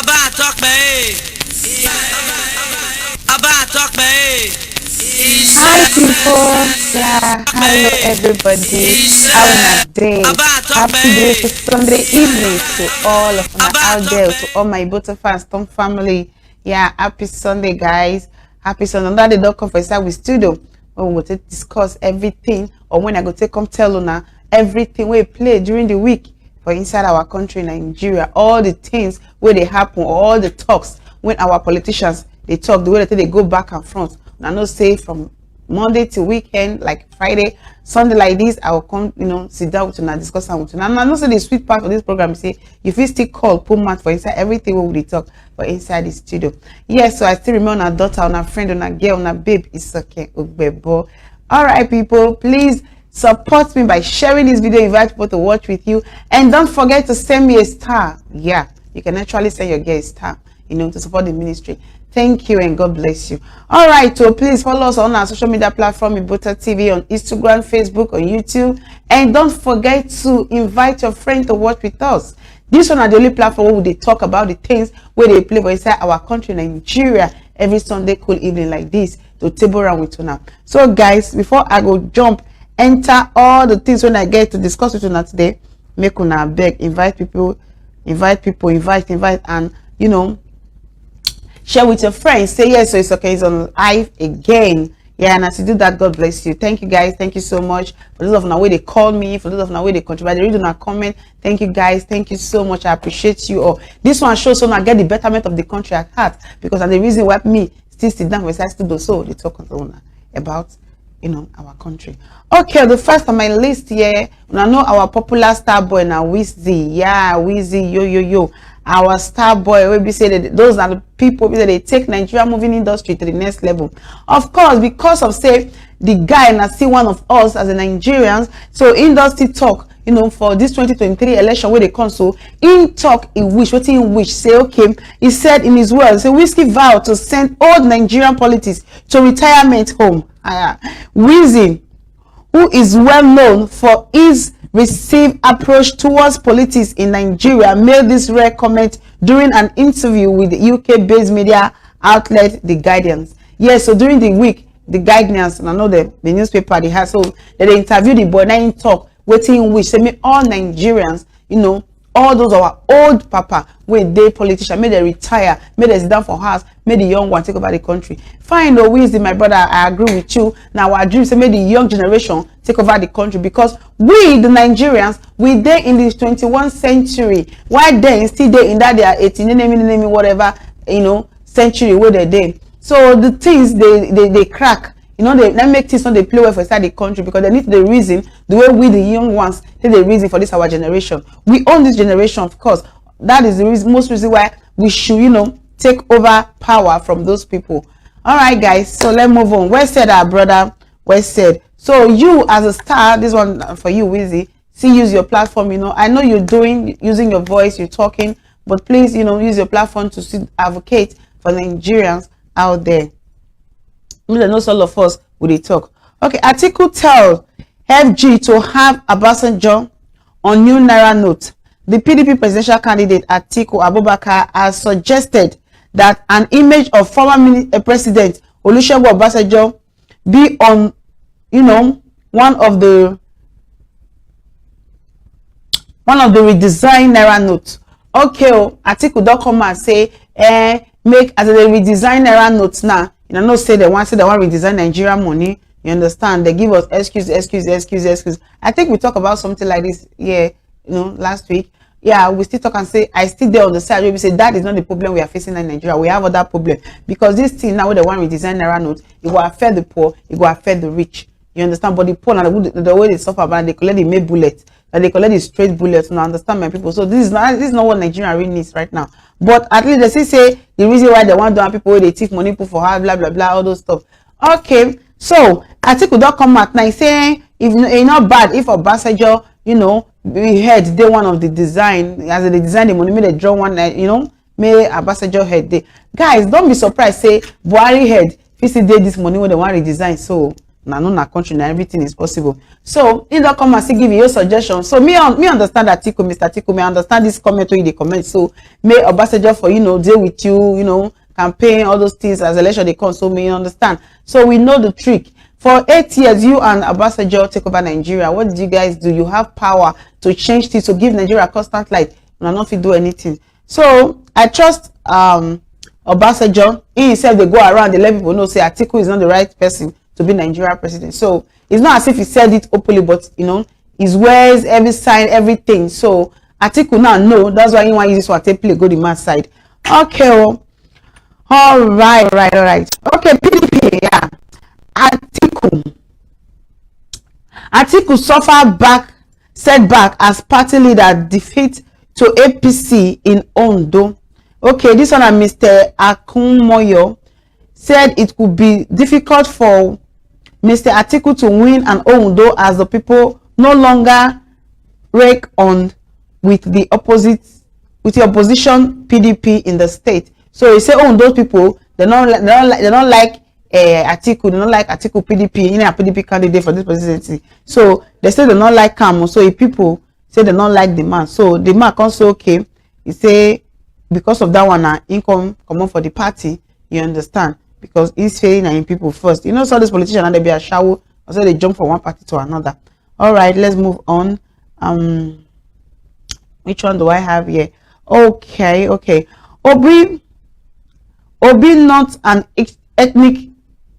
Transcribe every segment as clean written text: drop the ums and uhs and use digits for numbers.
Hi people, yeah, hello everybody, how a day, happy beautiful Sunday evening to all of my out there, to all my Iboto fans, Tom family, yeah, happy Sunday guys, happy Sunday. Now they don't come for inside with studio, when we will discuss everything, or when I go take come tell Una everything we play during the week for inside our country, Nigeria, all the things where they happen, all the talks, when our politicians, they talk, the way that they go back and front. I know say from Monday to weekend, like Friday, Sunday like this, I will come, sit down with you and discuss with you. And I know say the sweet part of this program is say if you still call, put mat for inside everything we will talk for inside the studio. Yes, so I still remember on a daughter, on a friend, on a girl, on a babe. It's okay. All right, people, please support me by sharing this video, invite people to watch with you, and don't forget to send me a star. Yeah, you can actually send your girl a star, to support the ministry. Thank you and God bless you. All right, so please follow us on our social media platform, Iboto TV, on Instagram, Facebook, on YouTube, and don't forget to invite your friend to watch with us. This one is the only platform where they talk about the things where they play for inside our country, Nigeria, every Sunday cool evening like this to table around with you now. So guys, before I go jump, enter all the things when I get to discuss with you now today, make una beg, invite people, and share with your friends. Say yes, so it's okay. It's on live again. Yeah, and as you do that, God bless you. Thank you guys. Thank you so much. For those of now where they call me, for those of now where they contribute, they read on a comment. Thank you guys. Thank you so much. I appreciate you all. This one shows so I get the betterment of the country at heart, because and the reason why me still sit down with I still do so they talk about our country. Okay, the first on my list here, I know our popular star boy now, Wizzy. Yeah, Wizzy, yo. Our star boy, we say that those are the people that they take Nigeria moving industry to the next level. Of course, because of say the guy and I see one of us as a Nigerians, so industry talk, for this 2023 election where they come, so in talk in which say okay, he said in his words, say Whiskey vowed to send all Nigerian politics to retirement home. Wizzy, who is well known for his received approach towards politics in Nigeria, made this rare comment during an interview with the UK-based media outlet The Guardian. Yes, so during the week, The Guardian, and I know the newspaper they had, so they interviewed the boy, now in talk, waiting which say me all Nigerians, all those our old papa when they politician, may they retire, may they sit down for house, may the young one take over the country. Fine, though, Wizzy, my brother, I agree with you. Now our dream say may the young generation take over the country, because we the Nigerians, we there in this 21st century. Why then still there in that they are 18 whatever century where they there. So the things they crack. They make things they play well for inside the country, because they need the reason the way we the young ones take the reason for this our generation. We own this generation, of course. That is the most reason why we should take over power from those people. All right, guys. So let's move on. Well said, our brother. Well said. So you as a star, this one for you, Wizzy. See, use your platform. I know you're using your voice, you're talking, but please, use your platform to advocate for Nigerians out there. Not all of us will they talk. Okay, Atiku tell FG to have Obasanjo on new Naira note. The PDP presidential candidate Atiku Abubakar has suggested that an image of former President Olusegun Obasanjo be on, one of the redesigned Naira notes. Okay, Atiku don't come and say, make as a redesign Naira notes now. No say they want redesign Nigerian money. You understand? They give us excuse. I think we talk about something like this last week. Yeah, we still talk and say I still there on the side where we say that is not the problem we are facing in Nigeria. We have other problem, because this thing now they want redesign Naira note, it will affect the poor, it will affect the rich. You understand? But the poor and the way they suffer, but they collect the made bullets, and they collect the straight bullets. Now understand, my people. So this is not what Nigeria really needs right now. But at least they still say the reason why they want to have people where they take money, put for her, blah blah blah, all those stuff. Okay, so Atiku don't come out now saying if it's not bad if Obasanjo, we head they one of the design as they design the money, may they draw one, may Obasanjo head they. Guys, don't be surprised. Say Buhari head, if you see this money when they want to redesign, so na country, na everything is possible. So he don't come and say give you your suggestion. So me understand Atiku, Mr. Atiku, me understand this comment where they comment. So may Obasanjo for deal with you, campaign, all those things as election they come. So me understand. So we know the trick. For 8 years, you and Obasanjo take over Nigeria. What did you guys do? You have power to change things, to give Nigeria a constant light. And not if you do anything. So I trust Obasanjo. He himself they go around, they let people know say Atiku is not the right person to be Nigeria president. So it's not as if he said it openly, but his words, every sign, everything. So Atiku now know that's why he want to use this one to play go the man side. Okay, well, all right. Okay, PDP, yeah. Atiku suffer setback as party leader defeat to APC in Ondo. Okay, this one Mr. Akunmoyo said it could be difficult for Mr. Atiku to win an Ondo as the people no longer rake on with the opposition PDP in the state. So he said, those people they don't like Atiku, they don't like Atiku PDP, a PDP candidate for this presidency. So they say they don't like Keyamo. So if people say they don't like the man, so the man can say okay. He say because of that one, income come on for the party. You understand? Because he's failing in people first. So this politician and they be a shower, so they jump from one party to another. All right, let's move on. Which one do I have here? Okay. Obi not an ethnic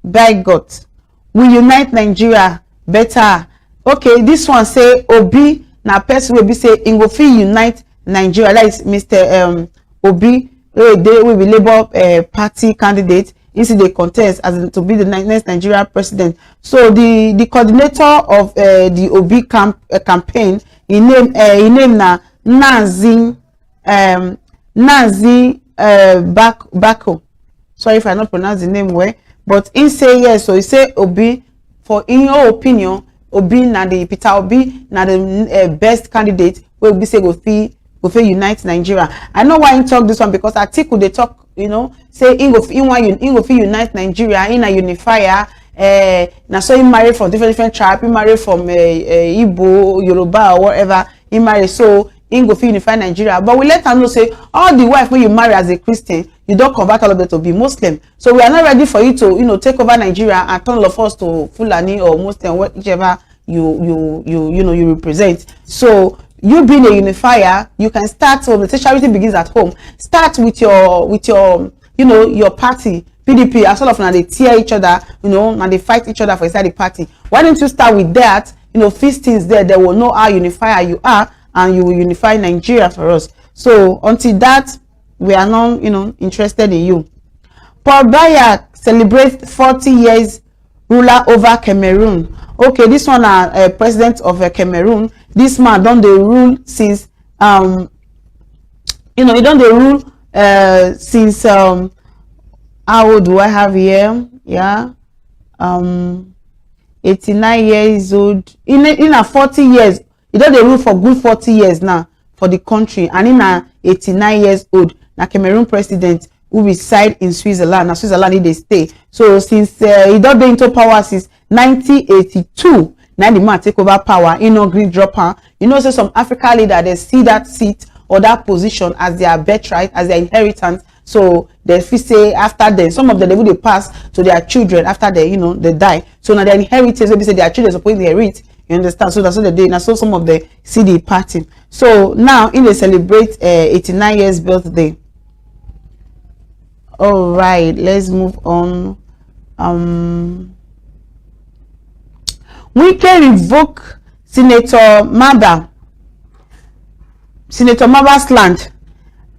bigot. We unite Nigeria better. Okay, this one say Obi na person will be say in go fit unite Nigeria. That is Mr. Obi. They will be Labour Party candidate. This is the contest as to be the next Nigeria president. So the coordinator of the Obi campaign, he named na Nazi Bako. Sorry if I not pronounce the name well, but he say yes. So he say Obi, for in your opinion, Obi na the Peter Obi na the best candidate where Obi say go fit unite Nigeria. I know why he talk this one because Atiku they talk, say he go fit unite Nigeria in a unifier. Now so he married from different tribe. He married from Igbo, Yoruba, or whatever. He married, so he go fit unify Nigeria. But we let them know say all the wife when you marry as a Christian, you don't convert all of them to be Muslim. So we are not ready for you to take over Nigeria and turn all of us to Fulani or Muslim, whichever you represent. So you being a unifier, you can start. So the charity begins at home. Start with your party PDP. As all of now they tear each other, and they fight each other for inside the party. Why don't you start with that? Fix things there. They will know how unifier you are, and you will unify Nigeria for us. So until that, we are not interested in you. Paul Biya celebrates 40 years ruler over Cameroon. Okay, this one president of Cameroon. This man done the rule since he done the rule since how old do I have here? Yeah, 89 years old. In a 40 years, he done the rule for good 40 years now for the country, and in a 89 years old, na Cameroon president who reside in Switzerland. Now Switzerland they stay. So since he don't be into power since 1982, now the man take over power. Green dropper. Say some African leader they see that seat or that position as their birthright, as their inheritance. So they feel say after them, some of them they will pass to their children after they they die. So now their inheritance, they say their children supposed to inherit. You understand? So that's what they do. Now so some of the CD party. So now they celebrate 89 years birthday. All right, let's move on. We can revoke Senator Maba's land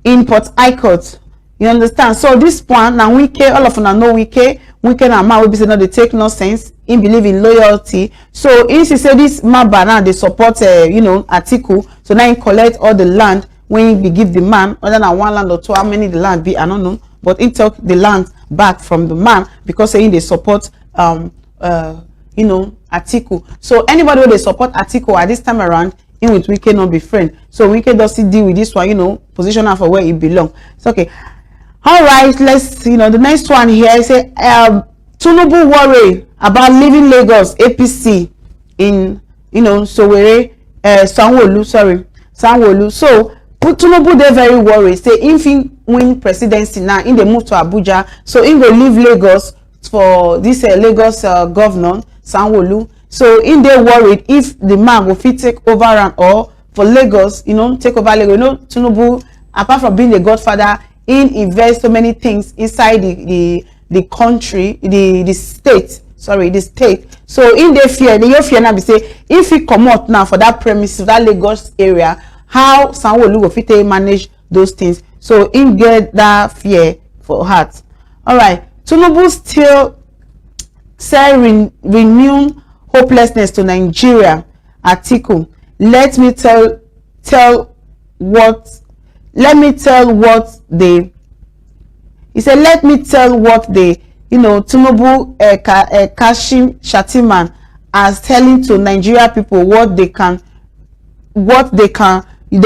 in Port Harcourt. You understand? So this one now all of them know Wike and Ma will be say no, they take no sense. In believe in loyalty. So if you say this Maba now they support Atiku, so now he collect all the land when he give the man other than one land or two. How many the land be? I don't know. But he took the land back from the man because saying they support Atiku. So anybody who they support Atiku at this time around, in with Wike not be friend. So Wike does deal with this one, position her for where it belongs. It's okay. All right, let's the next one here. I say Tinubu worry about leaving Lagos APC in, Sowore, Sanwo-Olu. So Tinubu, they very worried, say if he win presidency now, in the move to Abuja, so he will leave Lagos for this Lagos governor Sanwo-Olu. So in they worried if the man will fit take over and or for Lagos, take over Lagos. Tinubu, apart from being the godfather, in invest so many things inside the country, the state. So in they fear now, be say if he come out now for that premises, that Lagos area, how Sanwo-Olu go fit manage those things. So in get that fear for heart. All right, Tinubu still say renew hopelessness to Nigeria. Atiku, let me tell what they, he said, let me tell what they, Tinubu Kashim Shettima as telling to Nigeria people what they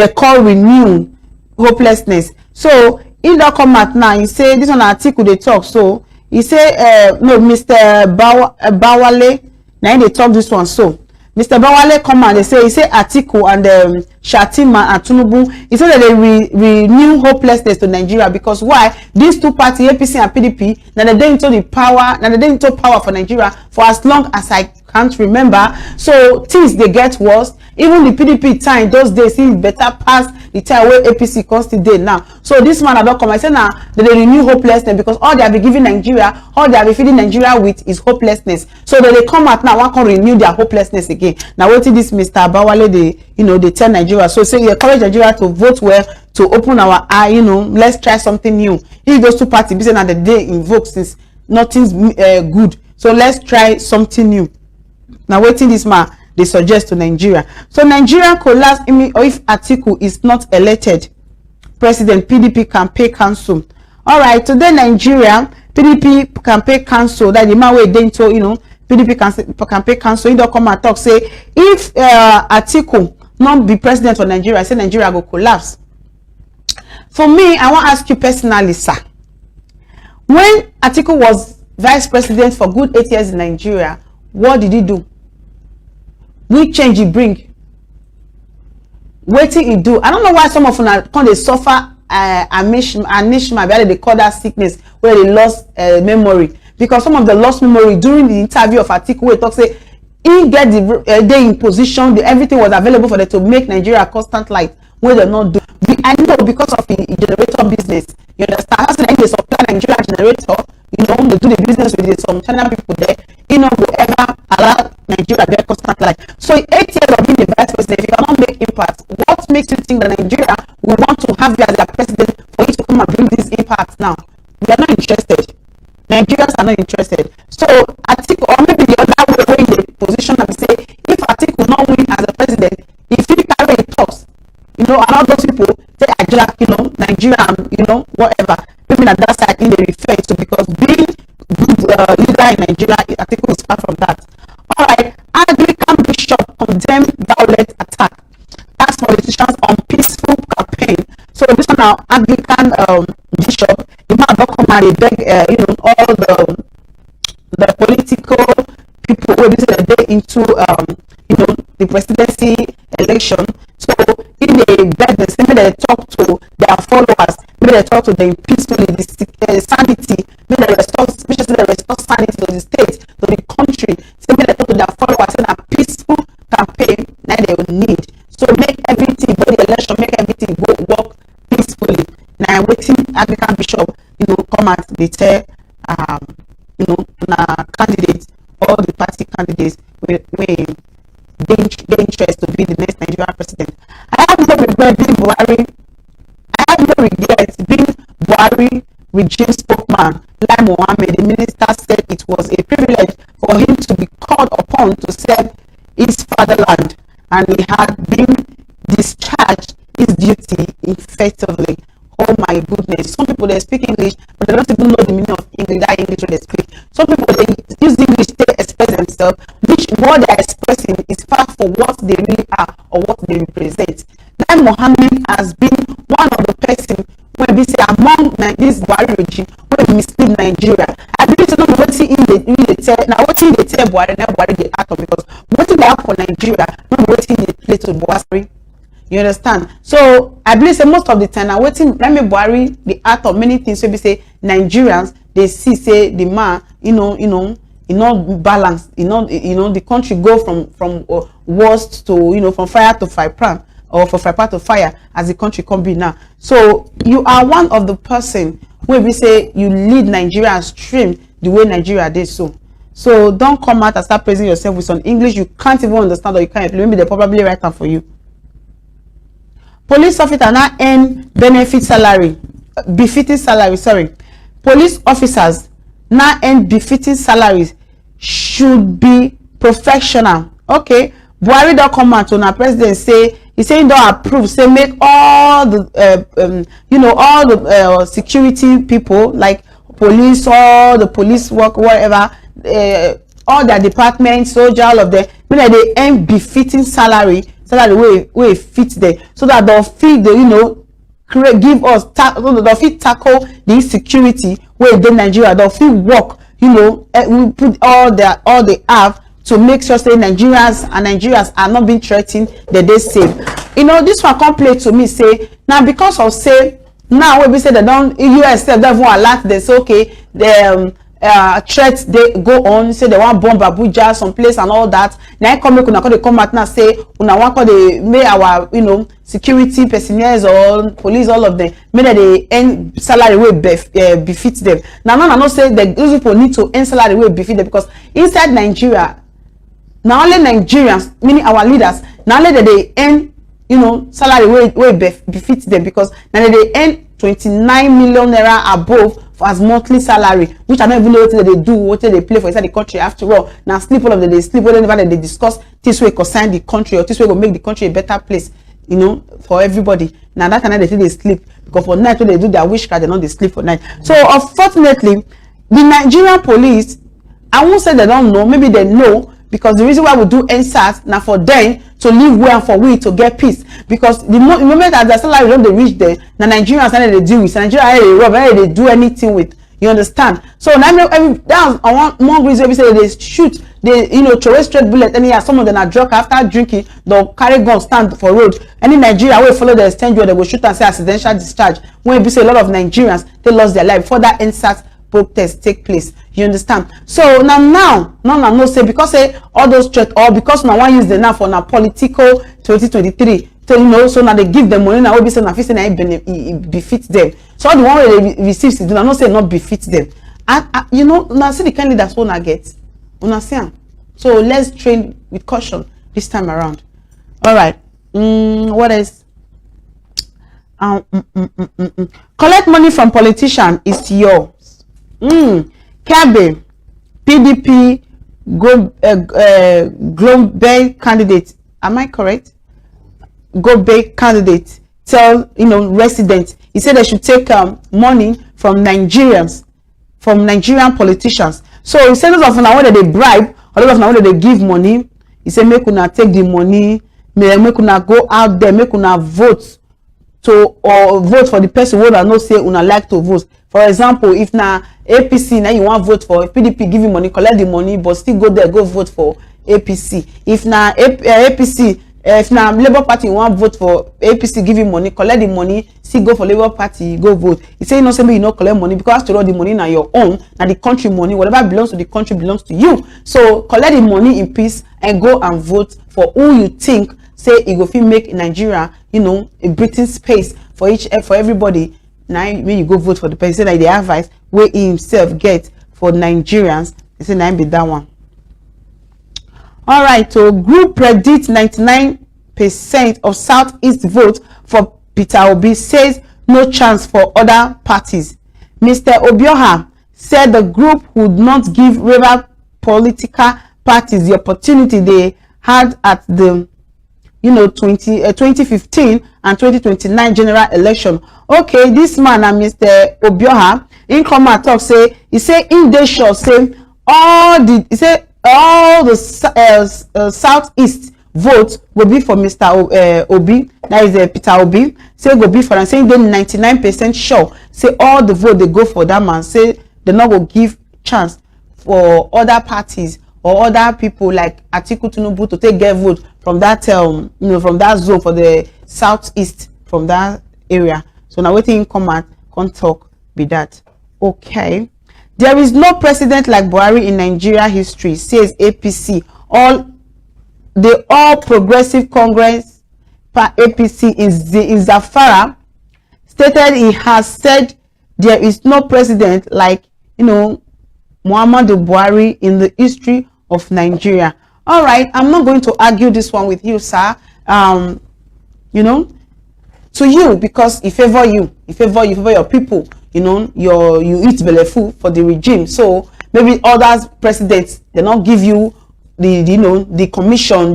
call renew hopelessness. So in that comment now, he say this one Atiku they talk. So he say no, Mr. Bawale, now they talk this one. So Mr. Bawale come and he say Atiku and Shettima and Tinubu, he said that they renew hopelessness to Nigeria because why? These two parties, APC and PDP, now they into the power, now they into power for Nigeria for as long as I can't remember. So things they get worse. Even the PDP time those days is better past the time where APC constantly now. So this man about come, I say now they renew hopelessness because all they have been giving Nigeria, all they have been feeding Nigeria with is hopelessness. So they come out now, one can renew their hopelessness again. Now what this Mr. Bawale they tell Nigeria. So say you encourage Nigeria to vote well, to open our eye, let's try something new. If those two parties be saying that the day invoke since nothing's good. So let's try something new. Now waiting this man they suggest to Nigeria. So Nigeria collapse if Atiku is not elected president. PDP campaign cancel. All right, today Nigeria PDP campaign cancel. That the man way into PDP campaign cancel. He don't come and talk say if Atiku not be president for Nigeria, say Nigeria go collapse. For me, I want to ask you personally, sir. When Atiku was vice president for good 8 years in Nigeria, what did he do? Which change he bring? What did he do? I don't know why some of them come they suffer anishma, they call that sickness where they lost memory. Because some of the lost memory during the interview of Atiku, we talk say he get the day in position, everything was available for them to make Nigeria a constant light where they not do. I know because of the generator business. You understand? That's when they supply Nigeria generator. They do the business with some China people there. Will ever allow Nigeria get constant light. So 8 years of being the vice president, if you cannot make impact, what makes you think that Nigeria will want to have you as their president for you to come and bring this impact now? We are not interested. Nigerians are not interested. So Atiku, or maybe the other way in the position and say, if Atiku will not win as a president, if he carry it talks, and all those people say Nigeria, whatever. Maybe at that side in the refer to because being good leader in Nigeria, Atiku is far from that. All right, Anglican bishop condemned violent attack. That's politicians on peaceful campaign. So this one now Anglican bishop, the man don't come and they beg all the political people who they into the presidency election. So if they beg them, maybe they talk to their followers, maybe they talk to them peacefully, the sanity, maybe they restore sanity to the state, to the country. So maybe they talk to their followers in a peaceful campaign that they will need. So make everything, for the election, make everything work peacefully. Now waiting Anglican bishop, come out, they tell candidates, all the party candidates will get interest to be the next Nigerian president. I have no regret being Buhari. I have no regret being Buhari regime spokesman. Lai Mohammed, the minister, said it was a privilege for him to be called upon to serve his fatherland, and he had been discharged his duty effectively. Oh my goodness. Some people they speak English, but they don't even know the meaning of English, that English they speak. Some people they use English to express themselves, which what they're expressing is far from what they really are or what they represent. Lai Mohammed has been one of the person when we say among this Buhari regime, when we mislead Nigeria. I believe it's not what they tell, now what they tell Buhari, now Buhari they act on, because what they have for Nigeria, not what they play to Buhari. You understand? So I believe most of the time now waiting let me Buhari the act of many things. So we say Nigerians they see say the man, not balance, the country go from worst to from fire to fire, or from fire to fire as the country can be now. So you are one of the person where we say you lead Nigeria stream the way Nigeria did so don't come out and start praising yourself with some English you can't even understand, or you can't, maybe they probably write down for you. Police officers now earn befitting salary. Police officers now earn befitting salaries, should be professional. Okay, Buhari don't come out on our president say he saying don't approve, say make all the all the security people like police, all the police work, whatever, all their departments, soldier, all of them, when they earn befitting salary way fit them, so that they'll fit the give us they'll fit tackle the insecurity where in Nigeria. They'll fit work, we put all they have to make sure that Nigerians are not being threatened, that they safe. This one complaint to me say now because of say now when we say they don't US don't even alert they say okay the threats they go on, say they want bomb Abuja some place and all that. Now I come out now say una want they make our security personnel or police, all of them, make they earn salary way befit them. Now no say that those people need to earn salary way befit them, because inside Nigeria now only Nigerians, meaning our leaders, now only that they earn salary way befit them, because now they earn 29 million naira above as monthly salary, which I don't even know what they do, what they play for inside the country. After all, now sleep all of them, they sleep whenever they discuss this way concern the country, or this way will make the country a better place, for everybody. Now that kind of they sleep, because for night when they do their wish card, they know they sleep for night. So unfortunately, the Nigerian police, I won't say they don't know, maybe they know, because the reason why we do NSAS now for them to live well and for we to get peace, because the moment that the salary don't they reach there, now Nigerians they deal with Nigeria, they rob, they do anything with, you understand? So now that's one reason we say they shoot, they throw straight bullet. And some of them are drunk after drinking, they'll carry gun stand for road. Any Nigeria will follow the exchange where they will shoot and say accidental discharge. When we say a lot of Nigerians they lost their life before that NSAS protest take place, you understand? So now no say because say all those threats, or because now one use the now for now political 2023, so now they give them money now, will be saying it befits them. So all the one where they receive do not say not befit them. And now see the kind of that's what I get. So let's train with caution this time around. All right. What else? Collect money from politician is yours. Kebe, PDP global candidate. Am I correct? Global candidate tell residents. He said they should take money from Nigerians, from Nigerian politicians. So he said those of now when they bribe, or those of now when they give money, he said make una take the money, make una go out there, make una vote or vote for the person who not say una like to vote. For example, if na APC now you want vote for, if PDP give you money, collect the money, but still go there, go vote for APC. If na APC, if na Labour Party you want vote for APC, give you money, collect the money, still go for Labour Party, go vote. He say say you no collect money, because after all the money now your own, now the country money, whatever belongs to the country belongs to you. So collect the money in peace and go and vote for who you think say it go fit make Nigeria, a breathing space for everybody. Now when you go vote for the person, say like the advice where he himself get for Nigerians, they say now be that one. All right, so group predict 99% of Southeast vote for Peter Obi, says no chance for other parties. Mr. Obioha said the group would not give rival political parties the opportunity they had at the 2015 and 2029 general election. Okay, this man and Mr. Obioha in come and talk say he say in they sure say all the southeast vote will be for Mr. Obi, that is Peter Obi. Say go be for am, saying they 99% sure. Say all the vote they go for that man. Say they not go give chance for other parties or other people like Atiku Tinubu to take get vote from that from that zone for the southeast, from that area. So now waiting come out, come talk be that. Okay. There is no president like Buhari in Nigeria history, says APC. The All Progressive Congress APC in Zafara stated he has said there is no president like Muhammadu Buhari in the history of Nigeria. All right, I'm not going to argue this one with you, sir. To you, because he favor you, he favor your people. You eat belefu for the regime. So maybe other presidents, they not give you the commission,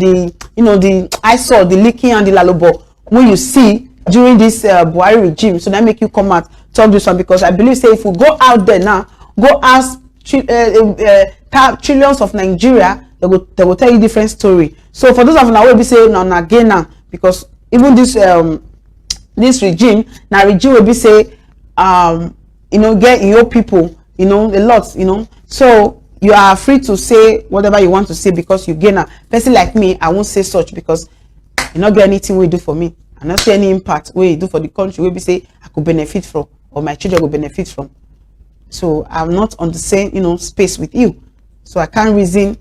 I saw the leaking and the lalobo when you see during this Buhari regime. So that make you come out talk this one, because I believe say if we go out there now, go ask trillions of Nigeria, they will tell you different story. So for those of now will be saying no again now, because even this regime now regime will be say get in your people a lot so you are free to say whatever you want to say, because you gain a person like me. I won't say such, because you not get anything we do for me. I not see any impact we do for the country where we say I could benefit from, or my children will benefit from. So I'm not on the same space with you, so I can't reason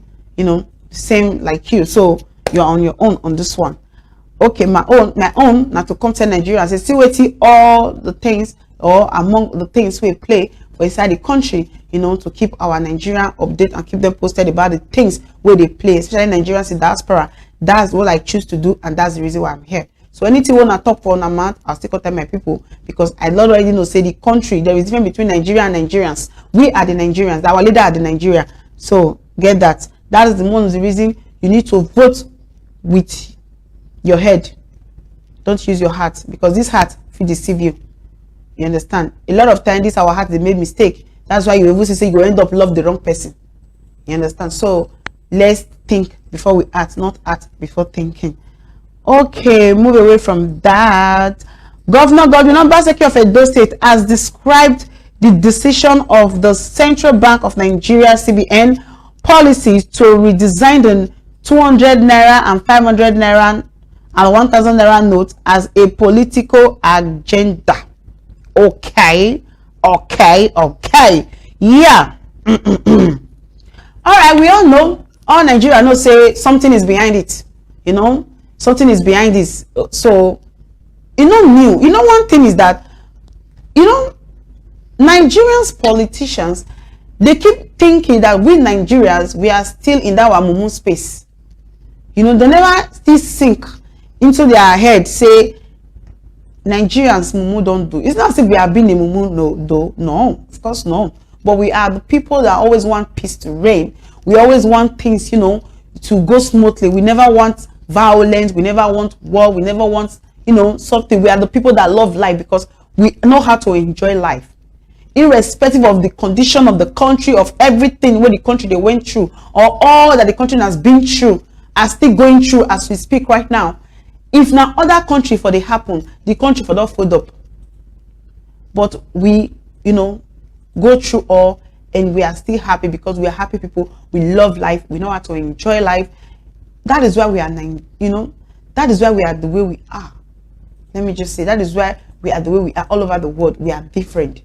same like you. So you are on your own on this one. Okay, my own now to come to Nigeria and say see what all the things, or among the things we play for inside the country, to keep our Nigerian update and keep them posted about the things where they play, especially Nigerians in diaspora. That's what I choose to do, and that's the reason why I'm here. So anything when I talk for a month, I'll still contact my people, because I already know say the country, there is difference between Nigeria and Nigerians. We are the Nigerians, our leader are the Nigeria. So get that. That is one of the reason you need to vote with your head. Don't use your heart, because this heart will deceive you. You understand? A lot of times this our heart, they made mistake. That's why you even say you end up love the wrong person. You understand? So let's think before we act, not act before thinking. Okay, move away from that. Governor Godwin Obaseki of Edo State has described the decision of the Central Bank of Nigeria (CBN) policy to redesign the 200 naira and 500 naira and 1000 naira notes as a political agenda. Okay. Yeah. All right, we all know, all Nigeria know say something is behind it. Something is behind this. So new. One thing is that Nigerians politicians, they keep thinking that we Nigerians, we are still in that mumu space. They never still sink into their head say Nigerians mumu don't do. It's not as if we have been in mumu, no, of course no. But we are the people that always want peace to reign. We always want things, to go smoothly. We never want violence. We never want war. We never want, something. We are the people that love life, because we know how to enjoy life, irrespective of the condition of the country, of everything where the country they went through, or all that the country has been through, are still going through as we speak right now. If now other country for they happen, the country for not fold up. But we, go through all, and we are still happy, because we are happy people. We love life. We know how to enjoy life. That is why we are, that is why we are the way we are. Let me just say, that is why we are the way we are all over the world. We are different.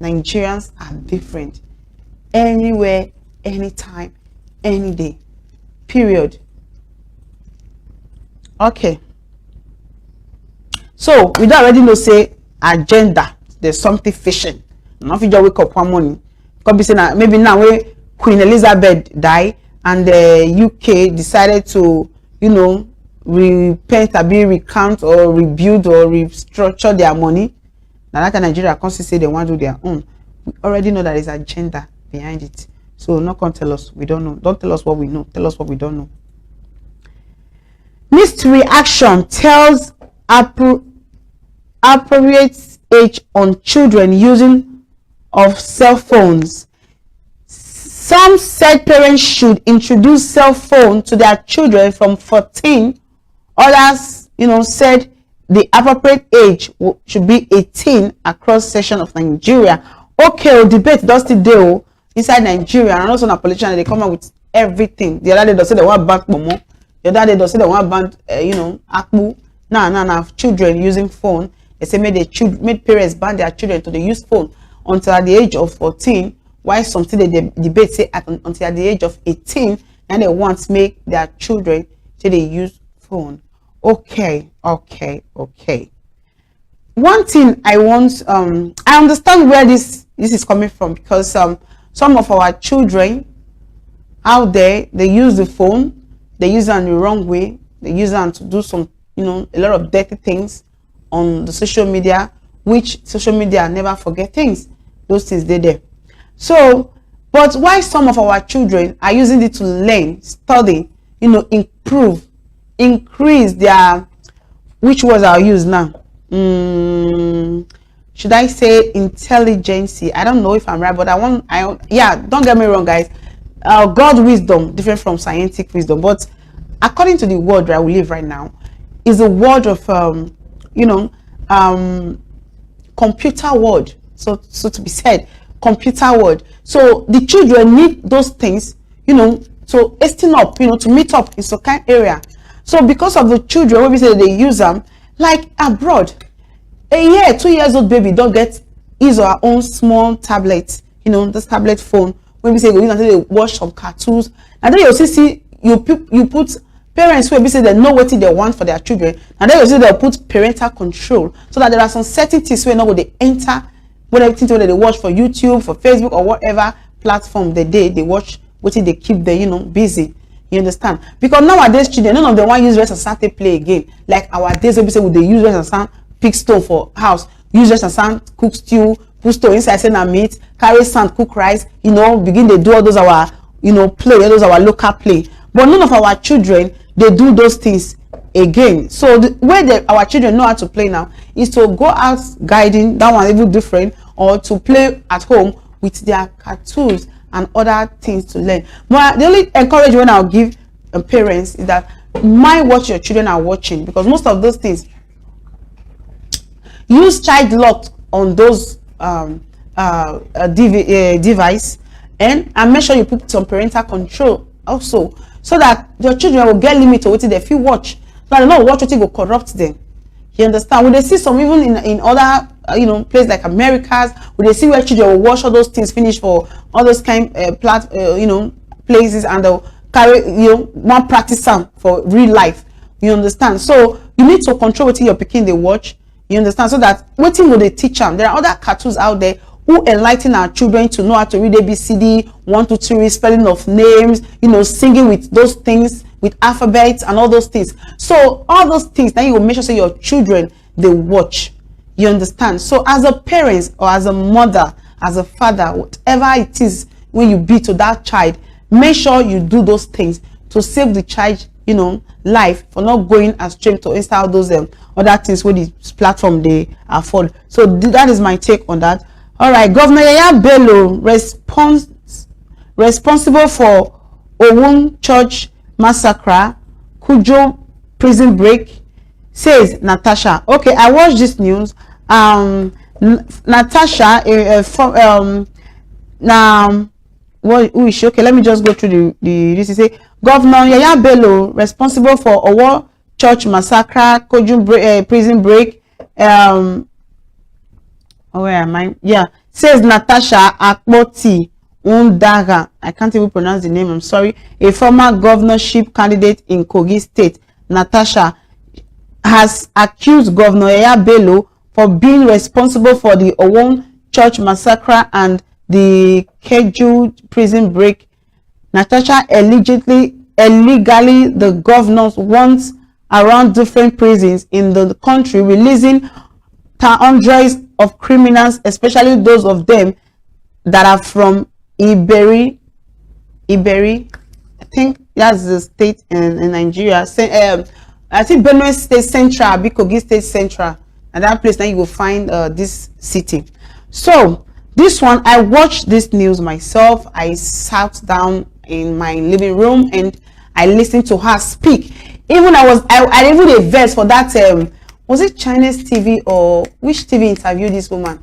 Nigerians are different. Anywhere, anytime, any day. Period. Okay. So we don't already know say agenda. There's something fishing. Not if you just wake up one morning. Could be saying maybe now when Queen Elizabeth died and the UK decided to, repent, or be recount or rebuild or restructure their money. Now that Nigeria can't say they want to do their own. We already know that there's agenda behind it. So not gonna tell us we don't know. Don't tell us what we know. Tell us what we don't know. Missed reaction tells appropriate age on children using of cell phones. Some said parents should introduce cell phone to their children from 14. Others, said the appropriate age should be 18 across section of Nigeria. Okay, debate does still deal inside Nigeria, and also a politician, they come up with everything. The other day they say they want ban Momo. The other day they say they want ban, Akpu. Now, children using phone. They say made parents ban their children to use phone until at the age of 14. Why something they debate say until at the age of 18, and they want to make their children say they use phone. Okay. One thing I want, I understand where this is coming from, because some of our children out there, they use the phone, they use it in the wrong way, they use it to do some, a lot of dirty things on the social media, which social media never forget things. Those things they're there. So, but why some of our children are using it to learn, study, improve, increase their, which words I'll use now? Should I say intelligence? I don't know if I'm right, but don't get me wrong, guys. God wisdom different from scientific wisdom, but according to the world where we live right now, is a world of computer world. So to be said, computer world. So the children need those things, to hasten up, to meet up in some kind area. So because of the children, when we say they use them, like abroad, a year, 2 years old baby don't get his or her own small tablet, this tablet phone. When we say they use until they watch some cartoons, and then you see you put parents who say they know what they want for their children, and then you see they'll put parental control, so that there are some certain things where now they enter, whatever they watch for YouTube, for Facebook, or whatever platform they watch, what they keep them busy. You understand? Because nowadays children, none of them want use rest and sound to play again. Like our days, we say they use rest and sound, pick stone for house, use rest and sound, cook stew, put stone inside, send a meat, carry sand, cook rice, begin they do all those our play, all those our local play. But none of our children, they do those things again. So the way our children know how to play now is to go out guiding, that one even different, or to play at home with their cartoons and other things to learn. But the only encouragement I'll give parents is that mind what your children are watching, because most of those things, use child lock on those device, and make sure you put some parental control also, so that your children will get limit to what they feel watch. Now they not watch what will corrupt them. You understand? When they see some, even in other places like Americas, when they see where children will watch all those things finish for all those kind places, and they'll carry one practice some for real life. You understand? So you need to control what your picking they watch. You understand? So that what will they teach them? There are other cartoons out there who enlighten our children to know how to read ABCD, 1 2 3, spelling of names, singing with those things, with alphabets and all those things. So all those things, then you will make sure say your children they watch. You understand? So as a parent, or as a mother, as a father, whatever it is when you be to that child, make sure you do those things to save the child life, for not going astray to install those other things with this platform they afford. So that is my take on that. All right, Governor Yaya Bello responsible for Owun Church massacre, Kujo prison break, says Natasha. Okay, I watched this news. Natasha, who is she? Okay, let me just go through this. Say Governor Yaya Bello responsible for Owo Church massacre, Kujo prison break. Where am I? Yeah, says Natasha Akpoti Undaga. I can't even pronounce the name. I'm sorry. A former governorship candidate in Kogi State, Natasha, has accused Governor Yaya Bello for being responsible for the Owon Church massacre and the Keju prison break. Natasha illegally the governors wants around different prisons in the country, releasing hundreds of criminals, especially those of them that are from Iberi. I think that's the state in Nigeria. I think Benue State Central, Kogi State Central, and that place now you will find this city. So This one, I watched this news myself. I sat down in my living room and I listened to her speak. Even I even a verse for that was it Chinese TV or which TV interviewed this woman?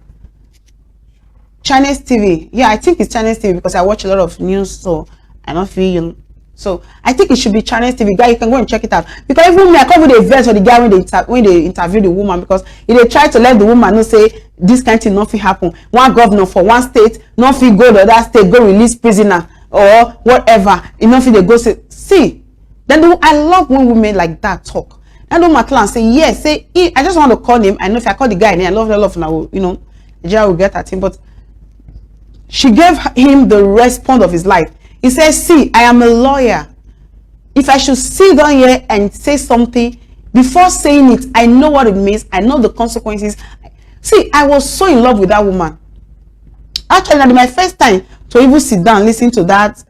Chinese TV. Yeah, I think it's Chinese TV because I watch a lot of news, so I don't feel. So I think it should be Chinese TV. Guy, you can go and check it out. Because even me, I come with a verse for the guy when they interview the woman, because if they try to let the woman know say this kind of thing nothing happen. One governor for one state, nothing go to that state, go release prisoner or whatever. Enough they go say, see. Then I love when women like that talk. And then my client say, yes, say I just want to call him. I know if I call the guy and I love now, you know, Nigeria will get at him, but she gave him the response of his life. He says, see, I am a lawyer. If I should sit down here and say something, before saying it, I know what it means. I know the consequences. See, I was so in love with that woman. Actually, that my first time to even sit down, listen to that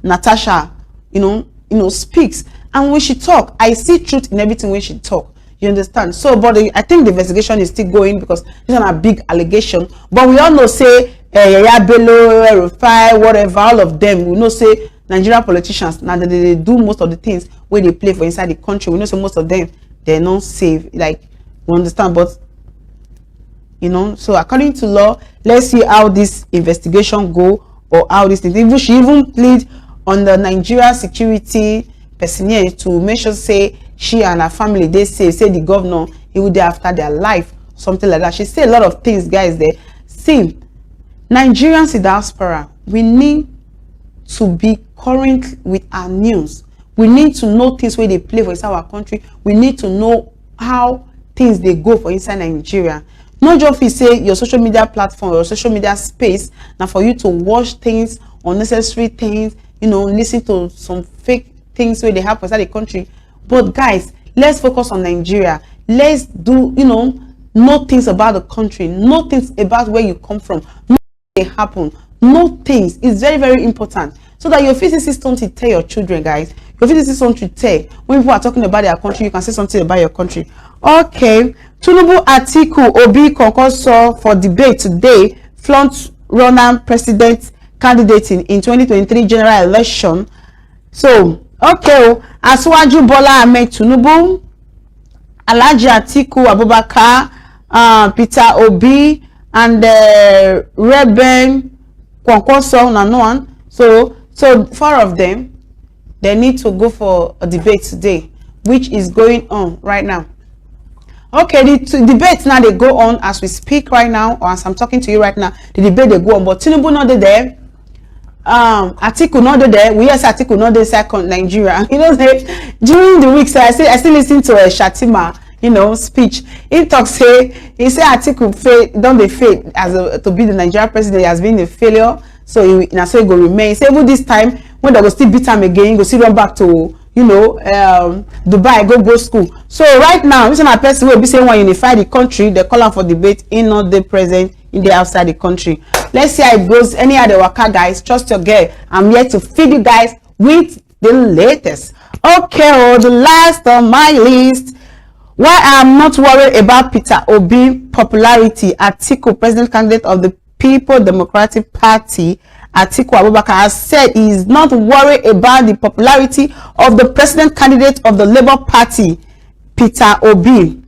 Natasha, you know, speaks. And when she talk, I see truth in everything when she talk. You understand? So, but I think the investigation is still going because this is a big allegation. But we all know, say, Yaya Bello, El-Rufai, whatever, all of them, we know, say, Nigerian politicians, now they do most of the things where they play for inside the country. We know, so most of them, they're not safe. Like, we understand, but, you know, so according to law, let's see how this investigation go or how this thing. Even she even plead on the Nigeria security personnel to make sure, say, she and her family, they say the governor, he would be after their life, something like that. She say a lot of things, guys, there. See, Nigerians in diaspora, we need to be current with our news. We need to know things where they play for inside our country. We need to know how things they go for inside Nigeria. Not just if you say your social media platform or social media space, now for you to watch things, unnecessary things, you know, listen to some fake things where they happen inside the country. But guys, let's focus on Nigeria. Let's do, you know things about the country, know things about where you come from, know they happen, know things. It's very, very important. So that your physical system to tell your children, guys. Your physical system to tell. When people are talking about their country, you can say something about your country. Okay. Tinubu, Atiku, Obi concourse for debate today. Front runner president candidate in 2023 general election. So, okay. Asiwaju Bola Ahmed Tinubu, Alhaji Atiku Abubakar, Peter Obi, and Reben Kwankwaso and no one. So four of them, they need to go for a debate today, which is going on right now. Okay, the debates now they go on as we speak right now, or as I'm talking to you right now. The debate they go on, but Tinubu not there. Atiku not there. We yes Atiku not there second Nigeria. You know, during the week, so I still listen to a Shettima, you know, speech. He talks say Atiku fail as to be the Nigerian president. He has been a failure, so he go remain. Say even this time when they go still beat him again, go still run back to, you know, Dubai, go school. So right now, this is my person will be saying when unify the country, they call for debate in not the present, in the outside the country. Let's see how it goes. Any other waka, guys, trust your girl. I'm here to feed you guys with the latest. Okay, the last on my list. Why I'm not worried about Peter Obi popularity. Atiku, president candidate of the People Democratic Party, Atiku Abubakar, has said he is not worried about the popularity of the president candidate of the Labour Party, Peter Obi.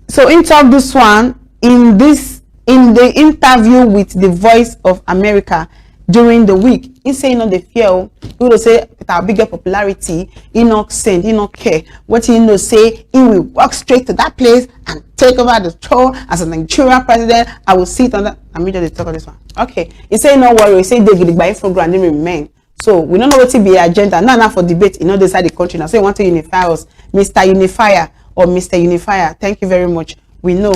So in talk this one in the interview with the Voice of America during the week, he say the fear. He will say Peter bigger popularity. He not send, he not care. What he know say he will walk straight to that place and take over the throne as a Nigerian president. I will sit on that. I'm just talk on this one. Okay, he say no worry. He say they get by program they remain. So we don't know what to be agenda. Now for debate in other side the country. Now say want to unify us, Mr. Unifier or Mr. Unifier. Thank you very much. We know.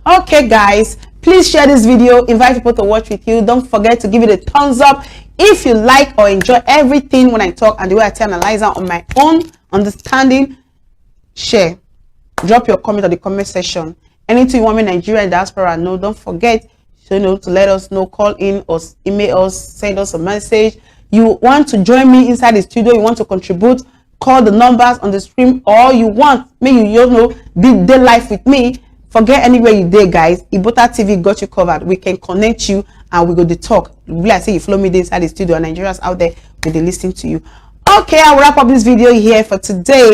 Okay, guys, please share this video. Invite people to watch with you. Don't forget to give it a thumbs up if you like or enjoy everything when I talk and the way I tell analyze on my own understanding. Share. Drop your comment on the comment section. Anything you want me Nigeria diaspora know, don't forget to let us know. Call in or email us, send us a message. You want to join me inside the studio, you want to contribute, call the numbers on the screen, or you want me, be day life with me. Forget anywhere you there, guys. Ibota TV got you covered. We can connect you and we go to talk. Like say you follow me inside the studio, and Nigerians out there will be listening to you. Okay, I will wrap up this video here for today.